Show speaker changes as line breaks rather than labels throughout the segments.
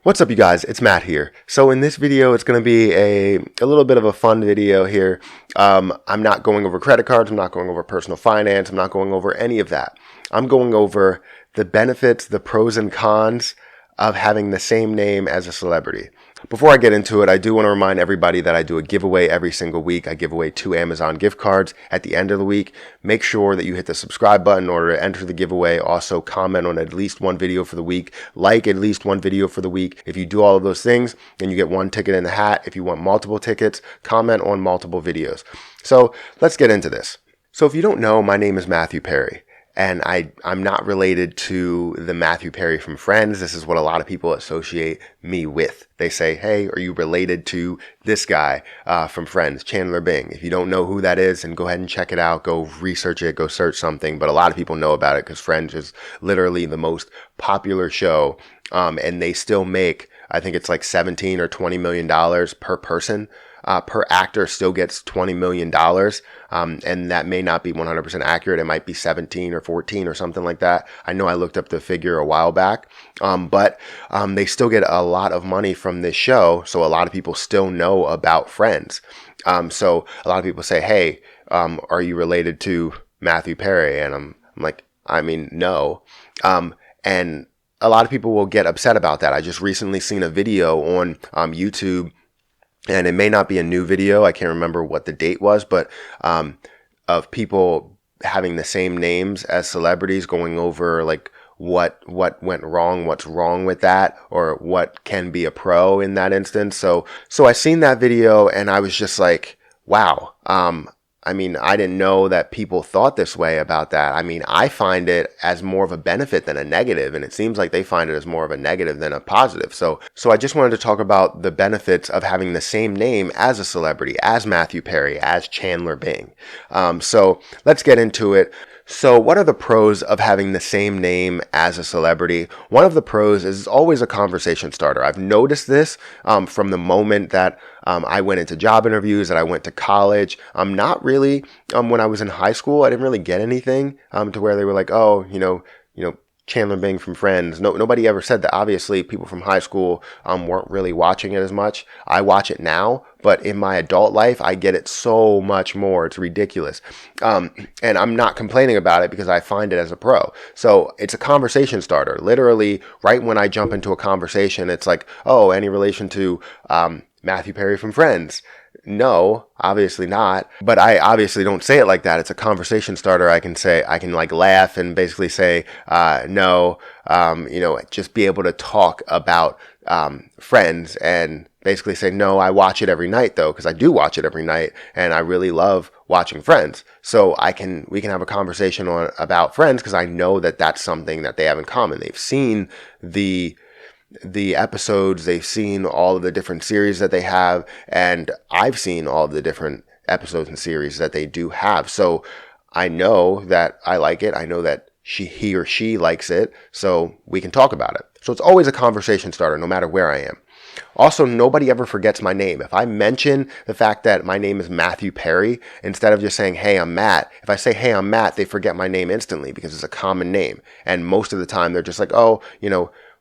What's up, you guys? It's Matt here. So in this video, it's going to be a little bit of a fun video here. I'm not going over credit cards. I'm not going over personal finance. I'm not going over any of that. I'm going over the benefits, the pros and cons of having the same name as a celebrity. Before I get into it, I do want to remind everybody that I do a giveaway every single week. I give away 2 Amazon gift cards at the end of the week. Make sure that you hit the subscribe button in order to enter the giveaway. Also, comment on at least one video for the week. Like at least one video for the week. If you do all of those things, then you get 1 ticket in the hat. If you want multiple tickets, comment on multiple videos. So let's get into this. So if you don't know, my name is Matthew Perry. And I'm not related to the Matthew Perry from Friends. This is what a lot of people associate me with. They say, hey, are you related to this guy from Friends, Chandler Bing? If you don't know who that is, then go ahead and check it out. Go research it. Go search something. But a lot of people know about it because Friends is literally the most popular show. And they still make, I think it's like $17 or $20 million per person. Per actor still gets $20 million. And that may not be 100% accurate. It might be 17 or 14 or something like that. I know I looked up the figure a while back. But they still get a lot of money from this show. So a lot of people still know about Friends. So a lot of people say, hey, are you related to Matthew Perry? And I'm like, I mean, no. And a lot of people will get upset about that. I just recently seen a video on YouTube. And it may not be a new video. I can't remember what the date was, but of people having the same names as celebrities, going over like what went wrong, what's wrong with that, or what can be a pro in that instance. So I seen that video and I was just like, wow. I mean, I didn't know that people thought this way about that. I mean, I find it as more of a benefit than a negative, and it seems like they find it as more of a negative than a positive. So I just wanted to talk about the benefits of having the same name as a celebrity, as Matthew Perry, as Chandler Bing. So let's get into it. So what are the pros of having the same name as a celebrity? One of the pros is it's always a conversation starter. I've noticed this from the moment that I went into job interviews, that I went to college. Not really when I was in high school. I didn't really get anything to where they were like, oh, you know, Chandler Bing from Friends. Nobody ever said that. Obviously, people from high school weren't really watching it as much. I watch it now, but in my adult life, I get it so much more. It's ridiculous. And I'm not complaining about it because I find it as a pro. So it's a conversation starter. Literally, right when I jump into a conversation, it's like, oh, any relation to Matthew Perry from Friends? No, obviously not. But I obviously don't say it like that. It's a conversation starter. I can like laugh and basically say, no, just be able to talk about Friends and basically say, no, I watch it every night though, because I do watch it every night and I really love watching Friends. So we can have a conversation about Friends because I know that that's something that they have in common. They've seen the episodes, they've seen all of the different series that they have, and I've seen all of the different episodes and series that they do have. So I know that I like it. I know that he or she likes it, so we can talk about it. So it's always a conversation starter, no matter where I am. Also, nobody ever forgets my name. If I mention the fact that my name is Matthew Perry, instead of just saying, hey, I'm Matt, if I say, hey, I'm Matt, they forget my name instantly because it's a common name. And most of the time, they're just like, oh,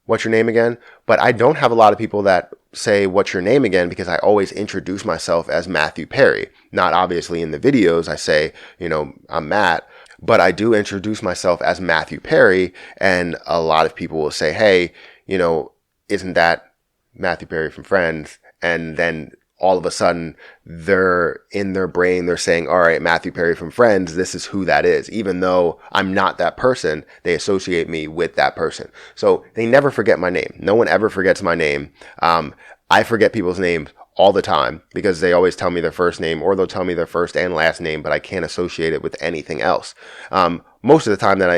what's your name again? But I don't have a lot of people that say, what's your name again? Because I always introduce myself as Matthew Perry. Not obviously in the videos, I say, I'm Matt, but I do introduce myself as Matthew Perry. And a lot of people will say, hey, isn't that Matthew Perry from Friends? And then all of a sudden, they're in their brain, they're saying, all right, Matthew Perry from Friends, this is who that is. Even though I'm not that person, they associate me with that person. So they never forget my name. No one ever forgets my name. I forget people's names all the time because they always tell me their first name, or they'll tell me their first and last name, but I can't associate it with anything else. Most of the time that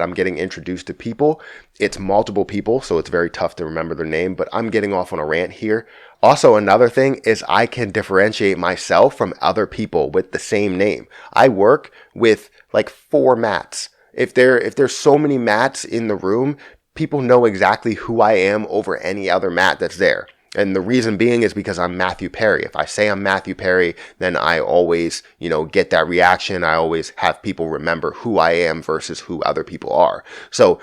I'm getting introduced to people, it's multiple people, so it's very tough to remember their name, but I'm getting off on a rant here. Also, another thing is I can differentiate myself from other people with the same name. I work with like 4 Matts. If there's so many Matts in the room, people know exactly who I am over any other Matt that's there. And the reason being is because I'm Matthew Perry. If I say I'm Matthew Perry, then I always, get that reaction. I always have people remember who I am versus who other people are. So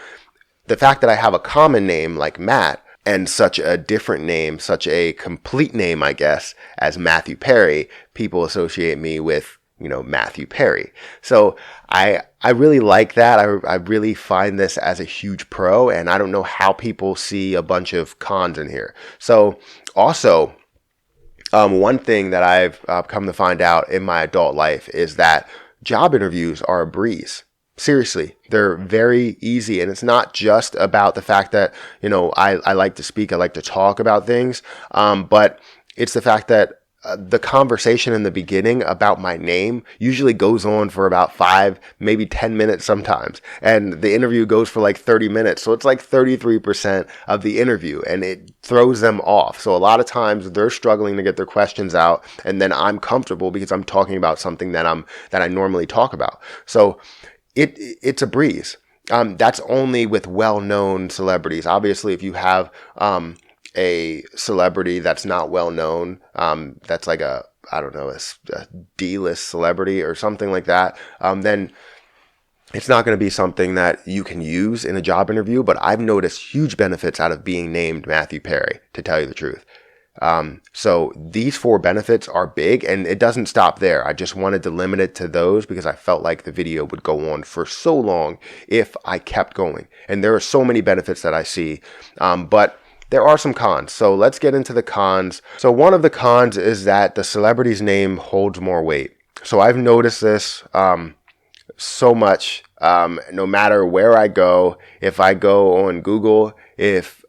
the fact that I have a common name like Matt and such a different name, such a complete name, I guess, as Matthew Perry, people associate me with, Matthew Perry. So I really like that. I really find this as a huge pro, and I don't know how people see a bunch of cons in here. So also, one thing that I've come to find out in my adult life is that job interviews are a breeze. Seriously, they're very easy. And it's not just about the fact that, I like to speak, I like to talk about things, but it's the fact that the conversation in the beginning about my name usually goes on for about 5, maybe 10 minutes sometimes. And the interview goes for like 30 minutes. So it's like 33% of the interview, and it throws them off. So a lot of times they're struggling to get their questions out, and then I'm comfortable because I'm talking about something that I normally talk about. So it's a breeze. That's only with well-known celebrities. Obviously, if you have, a celebrity that's not well known, that's like a D-list celebrity or something like that, then it's not going to be something that you can use in a job interview. But I've noticed huge benefits out of being named Matthew Perry, to tell you the truth. So these 4 benefits are big, and it doesn't stop there. I just wanted to limit it to those because I felt like the video would go on for so long if I kept going. And there are so many benefits that I see, but there are some cons. So let's get into the cons. So one of the cons is that the celebrity's name holds more weight. So I've noticed this so much. No matter where I go, if I go on Google, if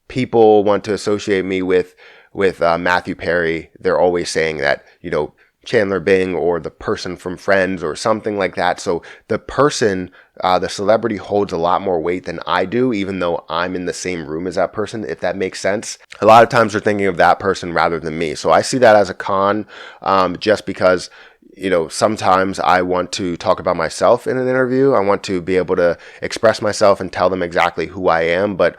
people want to associate me with Matthew Perry, they're always saying that, Chandler Bing or the person from Friends or something like that. So the person, the celebrity holds a lot more weight than I do, even though I'm in the same room as that person, if that makes sense. A lot of times they're thinking of that person rather than me. So I see that as a con, just because, sometimes I want to talk about myself in an interview. I want to be able to express myself and tell them exactly who I am. But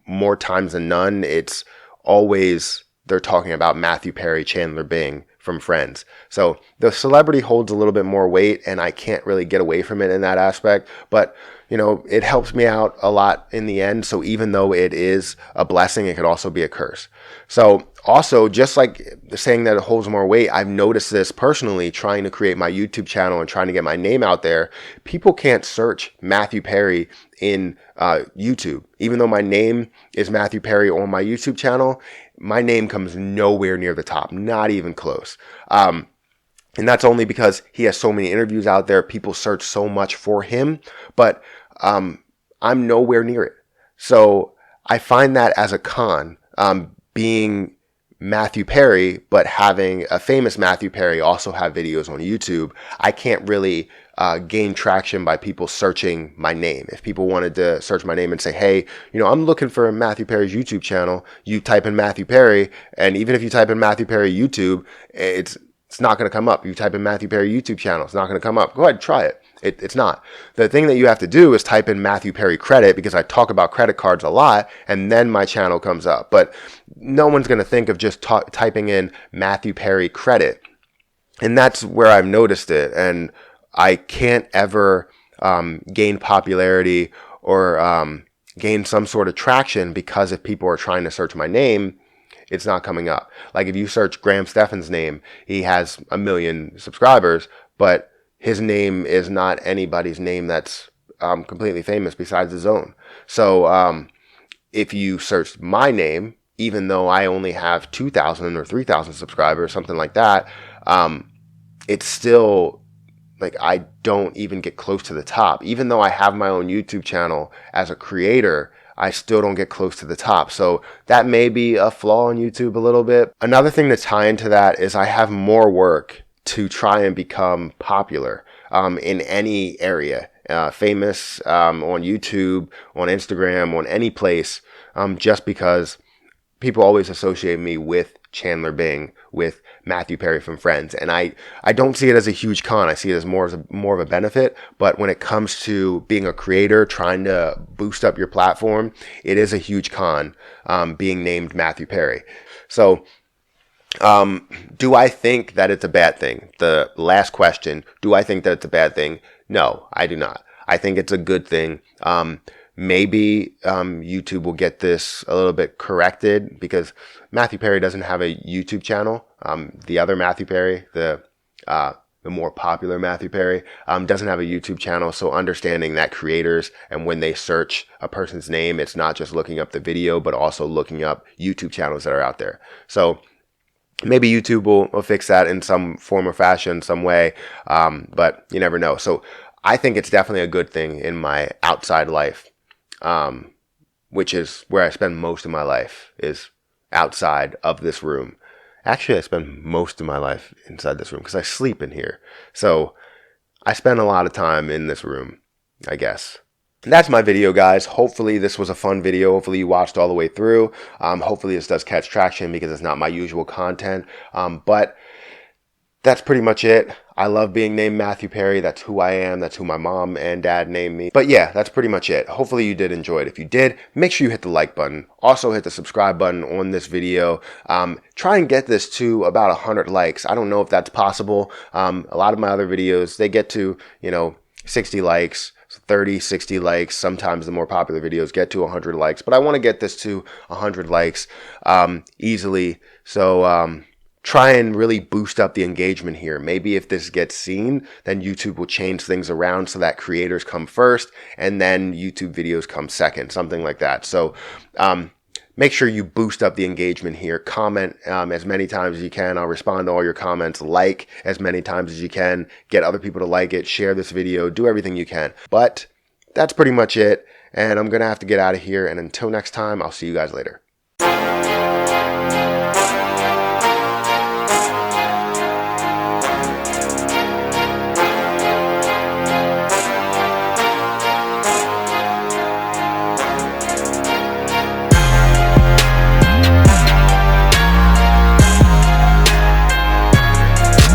more times than none, it's always they're talking about Matthew Perry, Chandler Bing from Friends. So the celebrity holds a little bit more weight, and I can't really get away from it in that aspect. But, it helps me out a lot in the end. So even though it is a blessing, it could also be a curse. So also, just like saying that it holds more weight, I've noticed this personally trying to create my YouTube channel and trying to get my name out there. People can't search Matthew Perry in YouTube. Even though my name is Matthew Perry on my YouTube channel, my name comes nowhere near the top, not even close. And that's only because he has so many interviews out there. People search so much for him, but I'm nowhere near it. So I find that as a con, being Matthew Perry, but having a famous Matthew Perry also have videos on YouTube. I can't really gain traction by people searching my name. If people wanted to search my name and say, hey, I'm looking for Matthew Perry's YouTube channel, you type in Matthew Perry, and even if you type in Matthew Perry YouTube, it's not going to come up. You type in Matthew Perry YouTube channel, it's not going to come up. Go ahead, try it. It's not. The thing that you have to do is type in Matthew Perry credit, because I talk about credit cards a lot, and then my channel comes up. But no one's going to think of just typing in Matthew Perry credit. And that's where I've noticed it. And I can't ever gain popularity or gain some sort of traction, because if people are trying to search my name, it's not coming up. Like if you search Graham Stephan's name, he has 1 million subscribers, but his name is not anybody's name that's completely famous besides his own. So if you search my name, even though I only have 2,000 or 3,000 subscribers, something like that, it's still like I don't even get close to the top. Even though I have my own YouTube channel as a creator, I still don't get close to the top. So that may be a flaw on YouTube a little bit. Another thing to tie into that is I have more work to try and become popular in any area, famous on YouTube, on Instagram, on any place, just because people always associate me with Chandler Bing, with Matthew Perry from Friends. And I don't see it as a huge con. I see it as more of a benefit. But when it comes to being a creator, trying to boost up your platform, it is a huge con, being named Matthew Perry. So do I think that it's a bad thing? The last question, do I think that it's a bad thing? No, I do not. I think it's a good thing. Maybe YouTube will get this a little bit corrected, because Matthew Perry doesn't have a YouTube channel. The other Matthew Perry, the more popular Matthew Perry, doesn't have a YouTube channel. So understanding that creators, and when they search a person's name, it's not just looking up the video, but also looking up YouTube channels that are out there. So maybe YouTube will fix that in some form or fashion, some way, but you never know. So I think it's definitely a good thing in my outside life, which is where I spend most of my life, is outside of this room. Actually, I spend most of my life inside this room because I sleep in here. So I spend a lot of time in this room, I guess. And that's my video, guys. Hopefully this was a fun video. Hopefully you watched all the way through. Hopefully this does catch traction, because it's not my usual content. But that's pretty much it. I love being named Matthew Perry. That's who I am. That's who my mom and dad named me. But yeah, that's pretty much it. Hopefully you did enjoy it. If you did, make sure you hit the like button. Also hit the subscribe button on this video. Try and get this to about 100 likes. I don't know if that's possible. A lot of my other videos, they get to, 60 likes. 30, 60 likes. Sometimes the more popular videos get to 100 likes, but I want to get this to 100 likes easily. So try and really boost up the engagement here. Maybe if this gets seen, then YouTube will change things around so that creators come first and then YouTube videos come second, something like that. So make sure you boost up the engagement here. Comment as many times as you can. I'll respond to all your comments. Like as many times as you can. Get other people to like it. Share this video. Do everything you can. But that's pretty much it. And I'm going to have to get out of here. And until next time, I'll see you guys later.